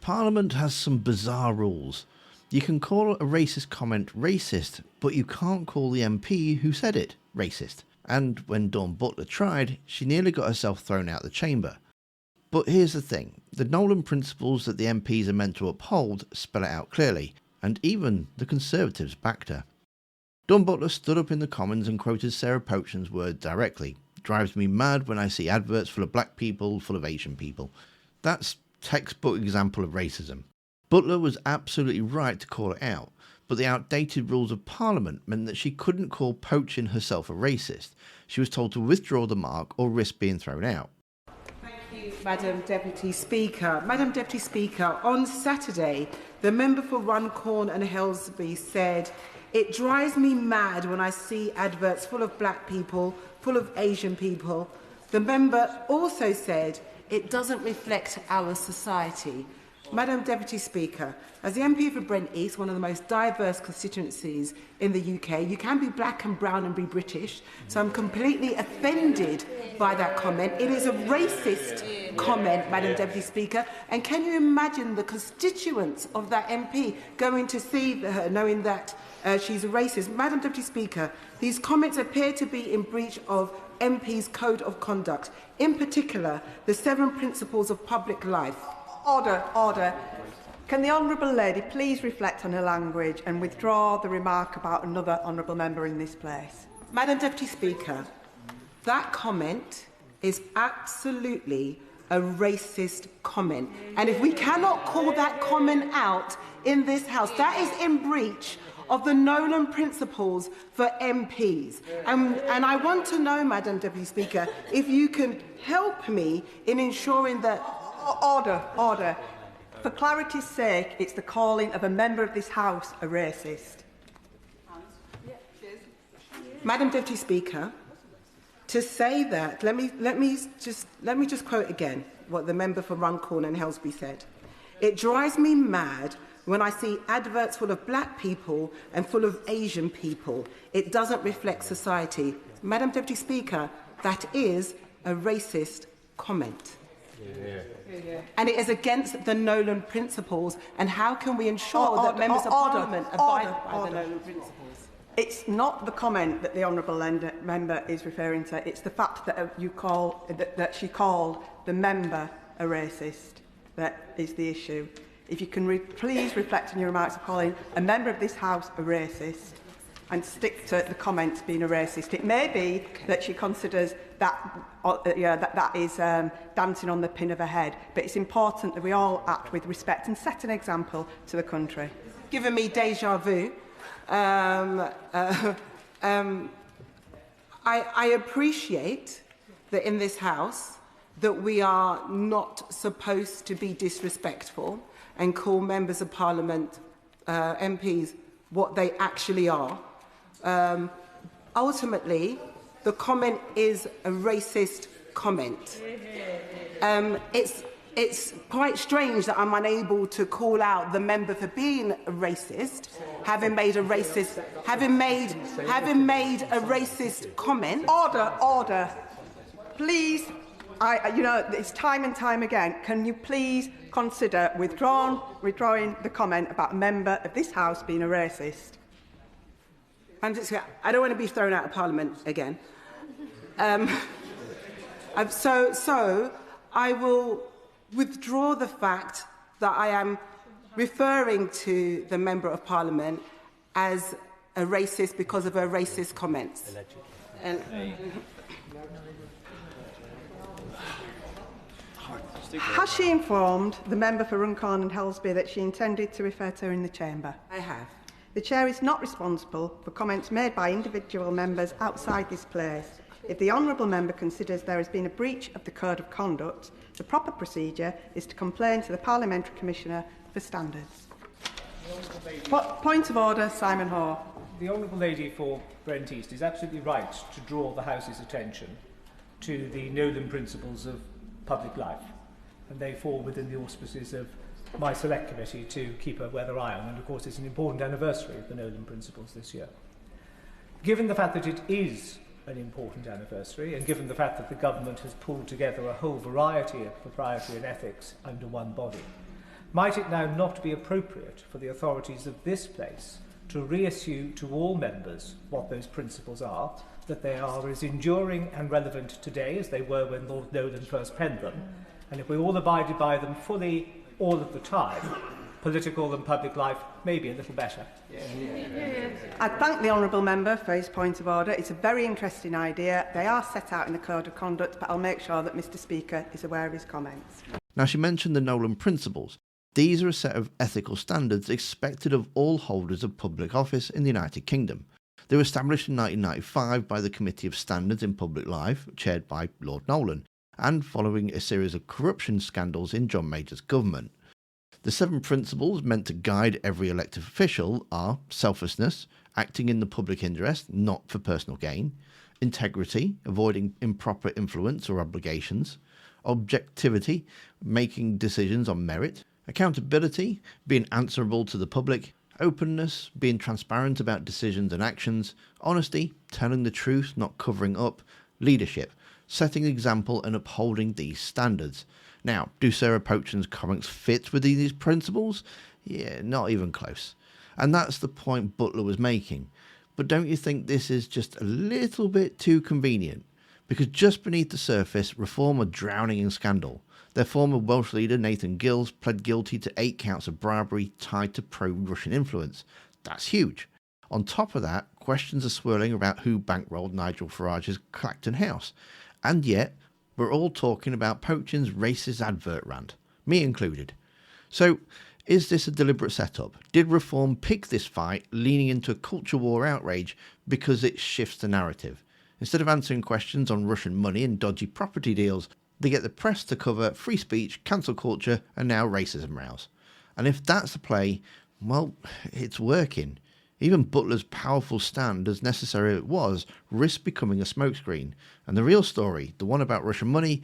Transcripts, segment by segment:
Parliament has some bizarre rules. You can call a racist comment racist, but you can't call the MP who said it racist. And when Dawn Butler tried, she nearly got herself thrown out the chamber. But here's the thing, the Nolan Principles that the MPs are meant to uphold spell it out clearly, and even the Conservatives backed her. Dawn Butler stood up in the Commons and quoted Sarah Pochin's words directly. Drives me mad when I see adverts full of black people, full of Asian people. That's textbook example of racism. Butler was absolutely right to call it out, but the outdated rules of Parliament meant that she couldn't call Pochin herself a racist. She was told to withdraw the mark or risk being thrown out. Thank you, Madam Deputy Speaker. Madam Deputy Speaker, on Saturday, the member for Runcorn and Helsby said, "It drives me mad when I see adverts full of black people, full of Asian people." The member also said, "It doesn't reflect our society." Madam Deputy Speaker, as the MP for Brent East, one of the most diverse constituencies in the UK, you can be black and brown and be British, so I'm completely offended by that comment. It is a racist comment, Madam Deputy Speaker, and can you imagine the constituents of that MP going to see her knowing that she's a racist? Madam Deputy Speaker, these comments appear to be in breach of MP's Code of Conduct, in particular the 7 Principles of Public Life. Order, order. Can the honourable lady please reflect on her language and withdraw the remark about another honourable member in this place? Madam Deputy Speaker, that comment is absolutely a racist comment. And if we cannot call that comment out in this House, that is in breach of the Nolan Principles for MPs. And I want to know, Madam Deputy Speaker, if you can help me in ensuring that... Order, order. For clarity's sake, it's the calling of a member of this House a racist. Madam Deputy Speaker, to say that, let me just quote again what the member for Runcorn and Helsby said. "It drives me mad when I see adverts full of black people and full of Asian people. It doesn't reflect society." Madam Deputy Speaker, that is a racist comment. And it is against the Nolan Principles. And how can we ensure that members of Parliament abide by the Nolan Principles? It's not the comment that the honourable member is referring to. It's the fact that that she called the member a racist that is the issue. If you can please reflect on your remarks of calling a member of this House a racist and stick to the comments being a racist. It may be that she considers that that is dancing on the pin of her head, but it's important that we all act with respect and set an example to the country. Given me déjà vu, I appreciate that in this House that we are not supposed to be disrespectful and call members of Parliament, MPs, what they actually are. Ultimately, the comment is a racist comment. It's quite strange that I'm unable to call out the member for being a racist, having made a racist comment. Order, order. Please, it's time and time again. Can you please consider withdrawing the comment about a member of this House being a racist? I don't want to be thrown out of Parliament again. So I will withdraw the fact that I am referring to the Member of Parliament as a racist because of her racist comments. Has she informed the member for Runcorn and Helsby that she intended to refer to her in the chamber? I have. The Chair is not responsible for comments made by individual members outside this place. If the honourable member considers there has been a breach of the Code of Conduct, the proper procedure is to complain to the Parliamentary Commissioner for Standards. Point of order, Simon Hoare. The Honourable Lady for Brent East is absolutely right to draw the House's attention to the Nolan Principles of Public Life, and they fall within the auspices of my Select Committee to keep a weather eye on, and of course it's an important anniversary of the Nolan Principles this year. Given the fact that it is an important anniversary, and given the fact that the government has pulled together a whole variety of propriety and ethics under one body, might it now not be appropriate for the authorities of this place to reissue to all members what those principles are, that they are as enduring and relevant today as they were when Lord Nolan first penned them, and if we all abided by them fully all of the time, political and public life may be a little better. I thank the honourable member for his point of order. It's a very interesting idea. They are set out in the Code of Conduct, but I'll make sure that Mr Speaker is aware of his comments. Now, she mentioned the Nolan Principles. These are a set of ethical standards expected of all holders of public office in the United Kingdom. They were established in 1995 by the Committee of Standards in Public Life, chaired by Lord Nolan, and following a series of corruption scandals in John Major's government. The 7 principles meant to guide every elected official are selflessness, acting in the public interest, not for personal gain; integrity, avoiding improper influence or obligations; objectivity, making decisions on merit; accountability, being answerable to the public; openness, being transparent about decisions and actions; honesty, telling the truth, not covering up; leadership, setting example and upholding these standards. Now, do Sarah Pochin's comments fit within these principles? Yeah, not even close. And that's the point Butler was making. But don't you think this is just a little bit too convenient? Because just beneath the surface, Reform are drowning in scandal. Their former Welsh leader, Nathan Gill, pled guilty to 8 counts of bribery tied to pro-Russian influence. That's huge. On top of that, questions are swirling about who bankrolled Nigel Farage's Clacton house. And yet, we're all talking about Pochin's racist advert rant, me included. So, is this a deliberate setup? Did Reform pick this fight, leaning into a culture war outrage because it shifts the narrative? Instead of answering questions on Russian money and dodgy property deals, they get the press to cover free speech, cancel culture, and now racism rows. And if that's the play, well, it's working. Even Butler's powerful stand, as necessary it was, risked becoming a smokescreen. And the real story, the one about Russian money,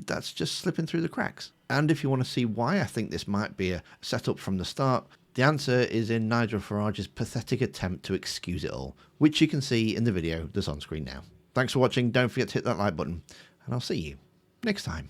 that's just slipping through the cracks. And if you want to see why I think this might be a setup from the start, the answer is in Nigel Farage's pathetic attempt to excuse it all, which you can see in the video that's on screen now. Thanks for watching, don't forget to hit that like button, and I'll see you next time.